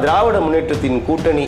திராவிட முன்னேற்றத்தின் கூட்டணி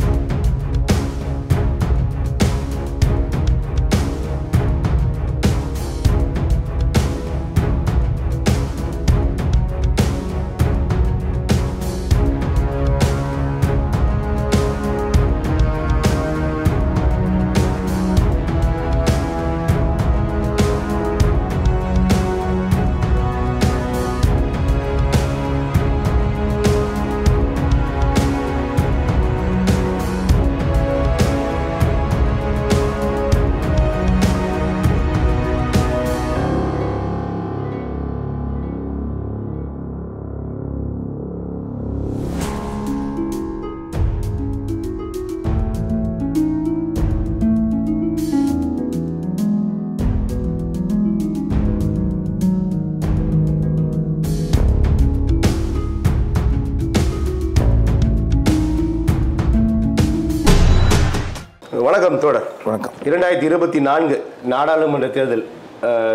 வணக்கம் தோழர். வணக்கம். 2024 நாடாளுமன்ற தேர்தல்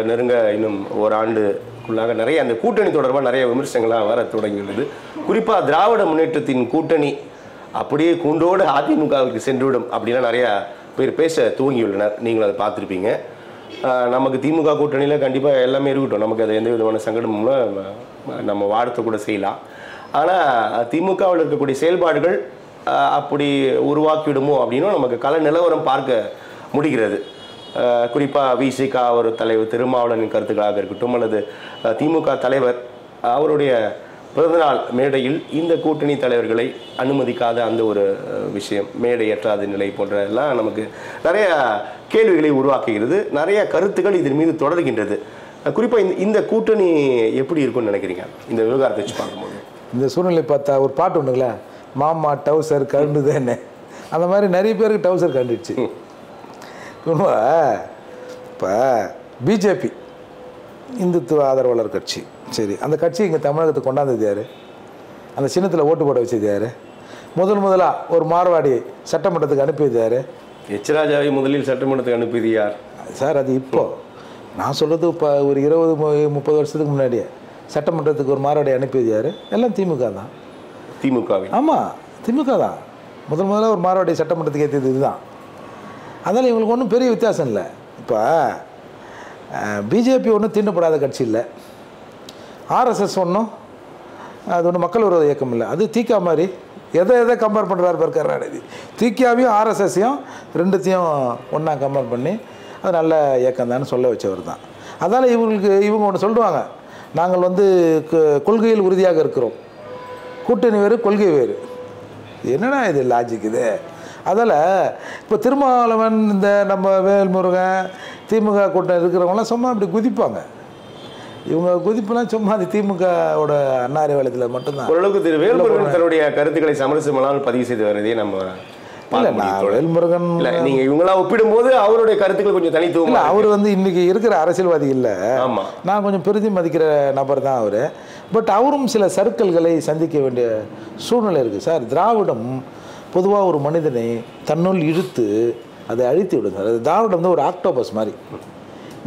நெருங்க இன்னும் ஓராண்டுக்குள்ளாக நிறைய அந்த கூட்டணி தொடர்பாக நிறைய விமர்சனங்களாக வர தொடங்கியுள்ளது. குறிப்பாக திராவிட முன்னேற்றத்தின் கூட்டணி அப்படியே கூண்டோடு அதிமுகவுக்கு சென்றுவிடும் அப்படின்னா நிறைய பேர் பேச துவங்கியுள்ளனர். நீங்களும் அதை பார்த்துருப்பீங்க. நமக்கு திமுக கூட்டணியில் கண்டிப்பாக எல்லாமே இருக்கட்டும், நமக்கு அது எந்த விதமான சங்கடமும் நம்ம வாழ்த்து கூட செய்யலாம். ஆனால் திமுகவில் இருக்கக்கூடிய செயல்பாடுகள் அப்படி உருவாக்கிவிடுமோ அப்படின்னும் நமக்கு கள நிலவரம் பார்க்க முடிகிறது. குறிப்பாக விசிக ஒரு தலைவர் திருமாவளவனின் கருத்துக்களாக இருக்கட்டும், அல்லது திமுக தலைவர் அவருடைய பிறந்தநாள் மேடையில் இந்த கூட்டணி தலைவர்களை அனுமதிக்காத அந்த ஒரு விஷயம், மேடையற்றாத நிலை போன்ற எல்லாம் நமக்கு நிறைய கேள்விகளை உருவாக்குகிறது. நிறைய கருத்துக்கள் இதன் மீது தொடர்கின்றது. குறிப்பாக இந்த கூட்டணி எப்படி இருக்கும்னு நினைக்கிறீங்க இந்த விவகாரத்தை வச்சு பார்க்கும்போது? இந்த சூழ்நிலை பார்த்தா ஒரு பாட்டு ஒன்றுங்களா, மாமா டவுசர் கண்டுது என்ன, அந்த மாதிரி நிறைய பேருக்கு டவுசர் கண்டுடுச்சு. இப்போ பிஜேபி இந்துத்துவ ஆதரவாளர் கட்சி, சரி, அந்த கட்சி இங்கே தமிழகத்துக்கு கொண்டாந்தது யார்? அந்த சின்னத்தில் ஓட்டு போட வச்சது யார்? முதலாக ஒரு மார்வாடி சட்டமன்றத்துக்கு அனுப்பியது யார்? எச் ராஜாவை முதலில் சட்டமன்றத்துக்கு அனுப்பியது யார் சார்? அது இப்போ நான் சொல்கிறது இப்போ ஒரு 20-30 வருஷத்துக்கு முன்னாடியே சட்டமன்றத்துக்கு ஒரு மார்வாடி அனுப்பியது யார்? எல்லாம் திமுக தான். திமுகவின்? ஆமாம், திமுக தான் முதல்ல ஒரு மார்வாடி சட்டமன்றத்துக்கு ஏற்றியது இதுதான். அதனால் இவங்களுக்கு ஒன்றும் பெரிய வித்தியாசம் இல்லை. இப்போ பிஜேபி ஒன்றும் தீண்டப்படாத கட்சி இல்லை, ஆர்எஸ்எஸ் ஒன்றும் அது ஒன்றும் மக்கள் விரோத இயக்கம் இல்லை. அது தீக்கா மாதிரி எதை கம்பேர் பண்ணுறாரு பார் கருணாநிதி. தீக்காவையும் ஆர்எஸ்எஸ்ஸையும் ரெண்டுத்தையும் ஒன்றா கம்பேர் பண்ணி அது நல்ல இயக்கம் தான் சொல்ல வச்சவர் தான். அதனால் இவங்க ஒன்று சொல்லுவாங்க, நாங்கள் கொள்கையில் உறுதியாக இருக்கிறோம், கூட்டணி வேறு கொள்கை வேறு. என்னடா இது லாஜிக் இது? அதில் இப்போ திருமாவளவன் இந்த நம்ம வேல்முருகன் திமுக கூட்டணி இருக்கிறவங்களாம் சும்மா அப்படி குதிப்பாங்க. இவங்க குதிப்புலாம் சும்மா அது திமுகவோட அன்னாரி வளத்தில் மட்டும்தான். ஓரளவுக்கு திரு வேல்முருகன் தன்னுடைய கருத்துக்களை சமரசமெல்லாம் பதிவு செய்து வருவதே நம்ம வேல்முருகன் நீங்க இவங்களாம் ஒப்பிடும்போது அவருடைய கருத்துக்கள் கொஞ்சம் தனித்துவம் இல்லை. அவர் இன்னைக்கு இருக்கிற அரசியல்வாதி இல்லை. நான் கொஞ்சம் பெரிதும் மதிக்கிற நபர் தான் அவர். பட் அவரும் சில சர்க்கிள்களை சந்திக்க வேண்டிய சூழ்நிலை இருக்குது சார். திராவிடம் பொதுவாக ஒரு மனிதனை தன்னுள் இழுத்து அதை அழித்து விடுங்க. அது திராவிடம் ஒரு ஆக்டோபஸ் மாதிரி.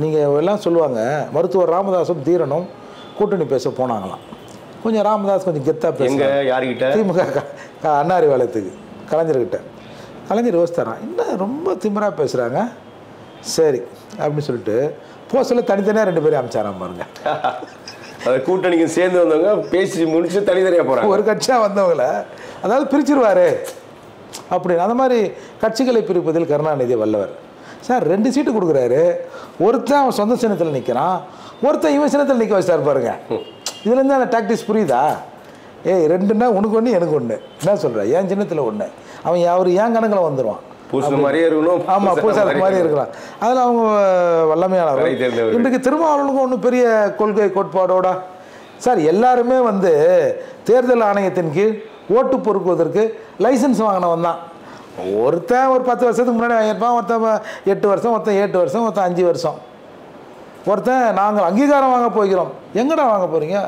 நீங்கள் எல்லாம் சொல்லுவாங்க, மருத்துவர் ராமதாஸும் தீரனும் கூட்டணி பேச போனாங்களாம். கொஞ்சம் ராமதாஸ் கொஞ்சம் கெத்தாக பேசுங்க. யார்கிட்ட? திமுக அன்னாரி வளத்துக்கு கலைஞர்கிட்ட. கலைஞர் யோசித்தாரான், இன்னும் ரொம்ப திமிராக பேசுகிறாங்க, சரி அப்படின்னு சொல்லிட்டு போஸ்டில் தனித்தனியாக 2 பேரும் அமிச்சாராம் பாருங்க. கூட்டணிக்கு சேர்ந்து வந்தவங்க பேசி முடிச்சு தனித்தனியாக போகிறாங்க. ஒரு கட்சியாக வந்தவங்கள அதாவது பிரிச்சிருவாரு அப்படின்னு. அந்த மாதிரி கட்சிகளை பிரிப்பதில் கருணாநிதி வல்லவர் சார். 2 சீட்டு கொடுக்குறாரு. ஒருத்தன் அவன் சொந்த சின்னத்தில் நிற்கிறான், ஒருத்தன் இவன் சின்னத்தில் நிற்க வச்சார் பாருங்க. இதுலேருந்து அந்த டாக்டிக்ஸ் புரியுதா? 2ன்னா உனக்கு ஒன்று எனக்கு ஒன்று. என்ன சொல்கிற? என் சின்னத்தில் ஒன்று, அவன் அவர் ஏன் கணக்கில் வந்துடுவான். மாதிரியே இருக்கணும். ஆமாம், பூசாத மாதிரி இருக்கலாம். அதில் அவங்க வல்லமையானவர். இன்றைக்கு திருமாவளவனுக்கும் ஒன்றும் பெரிய கொள்கை கோட்பாடோட சார் எல்லாருமே தேர்தல் ஆணையத்தின் கீழ் ஓட்டு பொறுக்குவதற்கு லைசன்ஸ் வாங்கினவன் தான். ஒருத்தன் ஒரு 10 வருஷத்துக்கு முன்னாடி வாங்கியிருப்பான், ஒருத்தன் 8 வருஷம், ஒருத்தன் 7 வருஷம், ஒருத்தன் 5 வருஷம், ஒருத்தன் நாங்கள் அங்கீகாரம் வாங்க போகிறோம். எங்கடா வாங்க போகிறீங்க?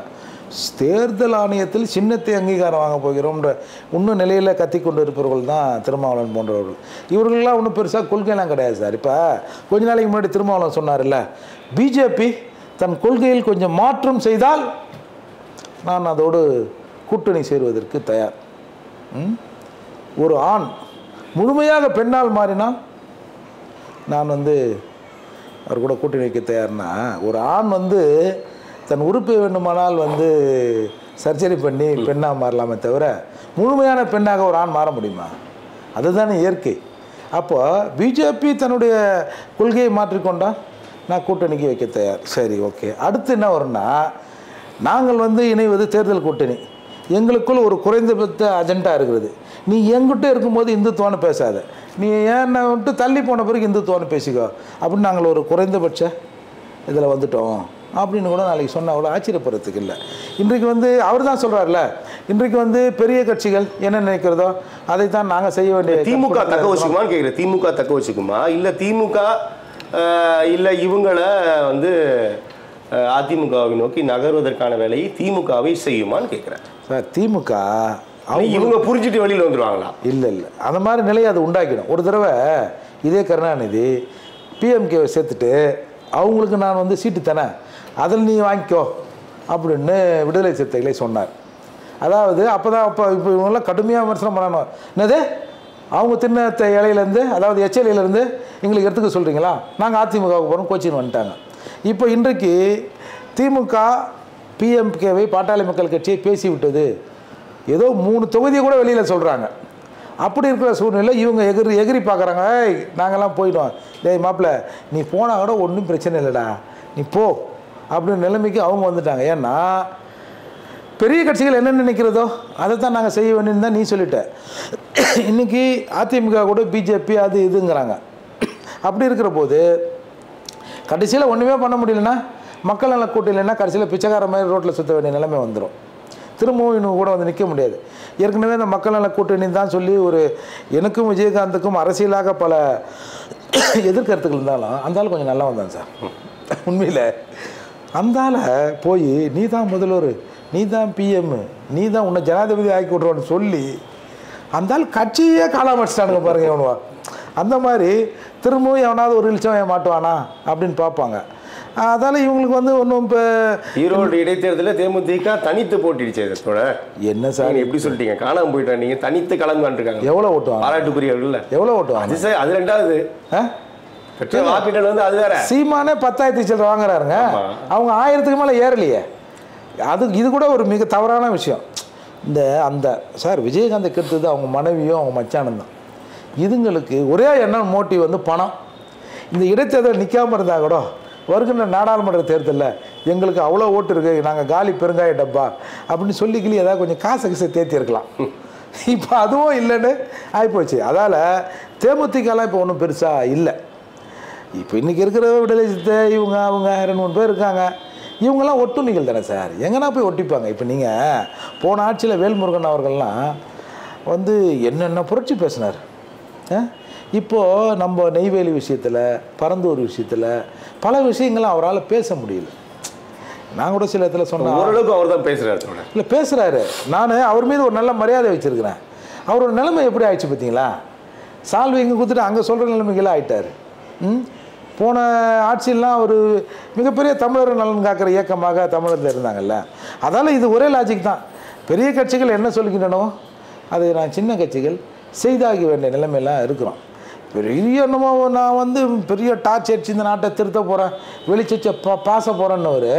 தேர்தல் ஆணையத்தில் சின்னத்தை அங்கீகாரம் வாங்க போகிறோம்ன்ற இன்னும் நிலையில் கத்தி கொண்டு இருப்பவர்கள் தான் திருமாவளவன் போன்றவர்கள். இவர்களெலாம் ஒன்றும் பெருசாக கொள்கையெல்லாம் கிடையாது சார். இப்போ கொஞ்ச நாளைக்கு முன்னாடி திருமாவளவன் சொன்னார்ல, பிஜேபி தன் கொள்கையில் கொஞ்சம் மாற்றம் செய்தால் நான் அதோடு கூட்டணி சேருவதற்கு தயார். ஒரு ஆண் முழுமையாக பெண்ணால் மாறினால் நான் அவர் கூட கூட்டணி வைக்க தயார்னா, ஒரு ஆண் தன் உறுப்பை வேண்டுமானால் சர்ஜரி பண்ணி பெண்ணாக மாறலாமே தவிர முழுமையான பெண்ணாக ஒரு ஆண் மாற முடியுமா? அதுதானே இயற்கை. அப்போ பிஜேபி தன்னுடைய கொள்கையை மாற்றிக்கொண்டால் நான் கூட்டணிக்கு வைக்க தயார். சரி, ஓகே. அடுத்து என்ன வரும்னா, நாங்கள் இணைவது தேர்தல் கூட்டணி, எங்களுக்குள் ஒரு குறைந்தபட்ச அஜெண்டா இருக்கிறது. நீ எங்கிட்ட இருக்கும்போது இந்துத்துவான்னு பேசாத, நீ ஏன்னா விட்டு தள்ளி போன பிறகு இந்துத்துவான்னு பேசிக்கோ அப்படின்னு நாங்கள் ஒரு குறைந்தபட்ச இதில் வந்துட்டோம் அப்படின்னு கூட நாளைக்கு சொன்னால் கூட ஆச்சரியப்படுறதுக்கு இல்லை. இன்றைக்கு அவர் தான் சொல்கிறார்ல, இன்றைக்கு பெரிய கட்சிகள் என்ன நினைக்கிறதோ அதை தான் நாங்கள் செய்ய வேண்டிய. திமுக தக்க வச்சுக்குமான்னு கேட்குறேன். திமுக தக்க வச்சுக்குமா, இல்லை திமுக இல்லை இவங்களை அதிமுகவை நோக்கி நகர்வதற்கான வேலையை திமுகவை செய்யுமான்னு கேட்குறேன். சார், திமுக இவங்க புரிஞ்சுட்டு வெளியில் வந்துடுவாங்களா? இல்லை, அந்த மாதிரி நிலையை அது உண்டாக்கிடும். ஒரு தடவை இதே கருணாநிதி பிஎம்கேவை சேர்த்துட்டு அவங்களுக்கு நான் சீட்டு தரேன், அதில் நீ வாங்கிக்கோ அப்படின்னு விடுதலை சிறுத்தைகளை சொன்னார். அதாவது அப்போ இவங்கெல்லாம் கடுமையாக விமர்சனம் பண்ணணும். என்னது, அவங்க தின்ன இலையிலேருந்து, அதாவது எச்எல்ஏலேருந்து எங்களுக்கு எடுத்துக்க சொல்கிறீங்களா, நாங்கள் அதிமுகவுக்கு போகிறோம் கோச்சின்னு வந்துட்டாங்க. இப்போ இன்றைக்கு திமுக பிஎம்கேவை பாட்டாளி மக்கள் கட்சியை பேசிவிட்டது, ஏதோ 3 தொகுதியை கூட வெளியில் சொல்கிறாங்க. அப்படி இருக்கிற சூழ்நிலை இவங்க எகிரி பார்க்குறாங்க, நாங்கள்லாம் போயிடுவோம், டேய் மாப்பிள்ள நீ போனால் கூட ஒன்றும் பிரச்சனை இல்லைடா, நீ போ அப்படின்னு நிலைமைக்கு அவங்க வந்துட்டாங்க. ஏன்னா பெரிய கட்சிகள் என்ன நினைக்கிறதோ அதை தான் நாங்கள் செய்ய வேண்டியது தான் நீ சொல்லிட்ட. இன்றைக்கி அதிமுக கூட பிஜேபி அது இதுங்கிறாங்க. அப்படி இருக்கிற போது கடைசியில் ஒன்றுமே பண்ண முடியலன்னா, மக்கள் நல கூட்டணினா கடைசியில் பிச்சைக்கார மாதிரி ரோட்டில் சுற்ற வேண்டிய நிலைமை வந்துடும். திரும்பவும் இன்னும் கூட நிற்க முடியாது. ஏற்கனவே இந்த மக்கள் நல கூட்டணி தான் சொல்லி எனக்கும் விஜயகாந்துக்கும் அரசியலாக பல எதிர்கருத்துக்கள் இருந்தாலும் அந்த கொஞ்சம் நல்லா வந்தான் சார். உண்மையில் அந்த போய் நீ தான் முதல்வர், நீ தான் பிஎம், நீ தான் உன்னை ஜனாதிபதி ஆக்கி விட்றோன்னு சொல்லி அந்த கட்சியே காலாம அடிச்சிட்டானுங்க பாருங்க. எவனுவா அந்த மாதிரி திரும்பவும் எவனாவது ஒரு இலட்சம் மாட்டுவானா அப்படின்னு பார்ப்பாங்க. அதால் இவங்களுக்கு ஒன்றும் இப்போ ஈரோடு இடைத்தேர்தலில் தேமுதிக தனித்து போட்டிடுச்சு. என்ன சார் எப்படி சொல்லிட்டீங்க, காணாமல் போயிட்டா நீங்கள் தனித்து கலந்துருக்காங்க. எவ்வளோ ஓட்டுவாங்க, பாராட்டுக்குரியவர்கள் எவ்வளோ ஓட்டுவாங்க? அது சார், அது ரெண்டாவது வாக்கிட்டல் அது வேற. சீமானே 10,000 சில்லரை வாங்குறாருங்க, அவங்க 1000க்கு மேலே ஏறலையே. இது கூட ஒரு மிக தவறான விஷயம். அந்த சார் விஜயகாந்தை கெடுத்தது அவங்க மனைவியும் அவங்க மச்சானும் தான். இதுங்களுக்கு ஒரே எண்ணம் மோட்டிவ் பணம். இந்த இடைத்தேர்தல் நிற்காமல் இருந்தால் கூட வருகின்ற நாடாளுமன்ற தேர்தலில் எங்களுக்கு அவ்வளோ ஓட்டு இருக்குது, நாங்கள் காலி பெருங்காய டப்பா அப்படின்னு சொல்லிக்கிளி ஏதாவது கொஞ்சம் காசை தேர்த்திருக்கலாம். இப்போ அதுவும் இல்லைன்னு ஆகிப்போச்சு. அதால் தேமுதிகலாம் இப்போ ஒன்றும் பெருசாக இல்லை. இப்போ இன்றைக்கி இருக்கிற விடுதலை சிறுத்தை இவங்க 2-3 பேர் இருக்காங்க. இவங்கெல்லாம் ஒட்டுணிகள் தானே சார், எங்கன்னா போய் ஒட்டிப்பாங்க. இப்போ நீங்கள் போன ஆட்சியில் வேல்முருகன் அவர்கள்லாம் என்னென்ன புரட்சி பேசினார். இப்போது நம்ம நெய்வேலி விஷயத்தில், பரந்தூர் விஷயத்தில் பல விஷயங்களும் அவரால் பேச முடியல. நான் கூட சில இடத்துல சொன்னேன், ஓரளவுக்கு அவர் தான் பேசுகிறாரு. இல்லை பேசுகிறாரு, நான் அவர் மீது ஒரு நல்ல மரியாதை வச்சுருக்கிறேன். அவரோட நிலைமை எப்படி ஆயிடுச்சு பார்த்தீங்களா? சால்வை இங்கே கொடுத்துட்டு அங்கே சொல்கிற நிலைமைகளாக ஆகிட்டார். போன ஆட்சியெல்லாம் ஒரு மிகப்பெரிய தமிழர் நலன் காக்கிற இயக்கமாக தமிழர்கள் இருந்தாங்கல்ல. அதால் இது ஒரே லாஜிக் தான். பெரிய கட்சிகள் என்ன சொல்லிக்கிட்டனோ அதை நான் சின்ன கட்சிகள் செய்தாக வேண்டிய நிலைமையெல்லாம் இருக்கிறோம். பெரிய என்னமோ நான் பெரிய டார்ச் அடிச்சு இந்த நாட்டை திருத்த போகிறேன், வெளிச்ச பாச போகிறேன்னு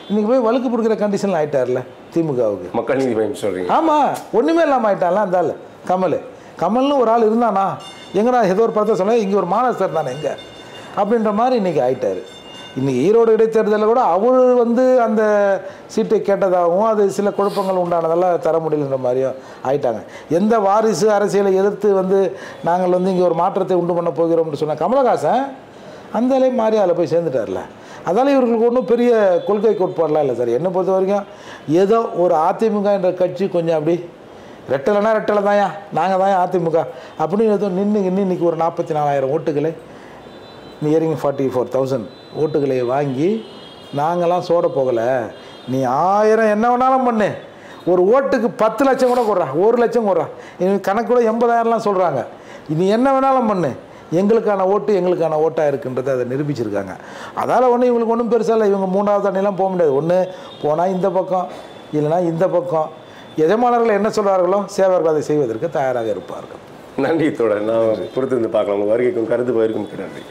இன்றைக்கி போய் வழுக்கு பிடிக்கிற கண்டிஷனில் ஆகிட்டார்ல திமுகவுக்கு. மக்கள் நீதி மையம் சொல்கிறீங்க? ஆமாம், ஒன்றுமே இல்லாமல் ஆகிட்டான்ல அந்த ஆள். கமல்னு ஒரு ஆள் இருந்தானா எங்கடா ஏதோ ஒரு படத்தை சொல்ல, இங்கே ஒரு மாநகர் தானே எங்கே அப்படின்ற மாதிரி இன்றைக்கி ஆகிட்டார். இன்றைக்கி ஈரோடு இடைத்தேர்தலில் கூட அவர் அந்த சீட்டை கேட்டதாகவும் அது சில குழப்பங்கள் உண்டானதெல்லாம் தர முடியலன்ற மாதிரியும் ஆகிட்டாங்க. எந்த வாரிசு அரசியலை எதிர்த்து நாங்கள் இங்கே ஒரு மாற்றத்தை உண்டு பண்ண போகிறோம்னு சொன்ன கமலஹாசன் அந்த அலையும் மாறி அதில் போய் சேர்ந்துட்டார்ல. அதால் இவர்களுக்கு ஒன்றும் பெரிய கொள்கை கோட்பாடெலாம் இல்லை சார். என்னை பொறுத்த வரைக்கும் ஏதோ ஒரு அதிமுக என்ற கட்சி கொஞ்சம் அப்படி ரெட்டலைனா ரெட்டலை தாயா, நாங்கள் தான் அதிமுக அப்படின்னு ஏதோ நின்று இன்றைக்கி ஒரு 44,000 ஓட்டுகளை நியரிங் 44,000 ஓட்டுகளை வாங்கி நாங்களாம் சோட போகலை. நீ 1000 என்ன வேணாலும் பண்ணு, ஒரு ஓட்டுக்கு 10 லட்சம் கூட கொடுறா, 1 லட்சம் கொடுறா, கணக்கு கூட 80,000லாம் சொல்கிறாங்க. நீ என்ன வேணாலும் பண்ணு, எங்களுக்கான ஓட்டாக இருக்குன்றதை அதை நிரூபிச்சிருக்காங்க. அதால் இவங்களுக்கு ஒன்றும் பெருசாக இல்லை. இவங்க 3வது அணிலாம் போக முடியாது. ஒன்று போனால் இந்த பக்கம் இல்லைனா இந்த பக்கம். எஜமானர்கள் என்ன சொல்கிறார்களோ சேவர்கள் அதை செய்வதற்கு தயாராக இருப்பார்கள். நன்றி தோழர். நான் பொறுத்திருந்து பார்க்கலாம். உங்கள் வருகைக்கும் கருத்து பகிர்க்கும் நன்றி.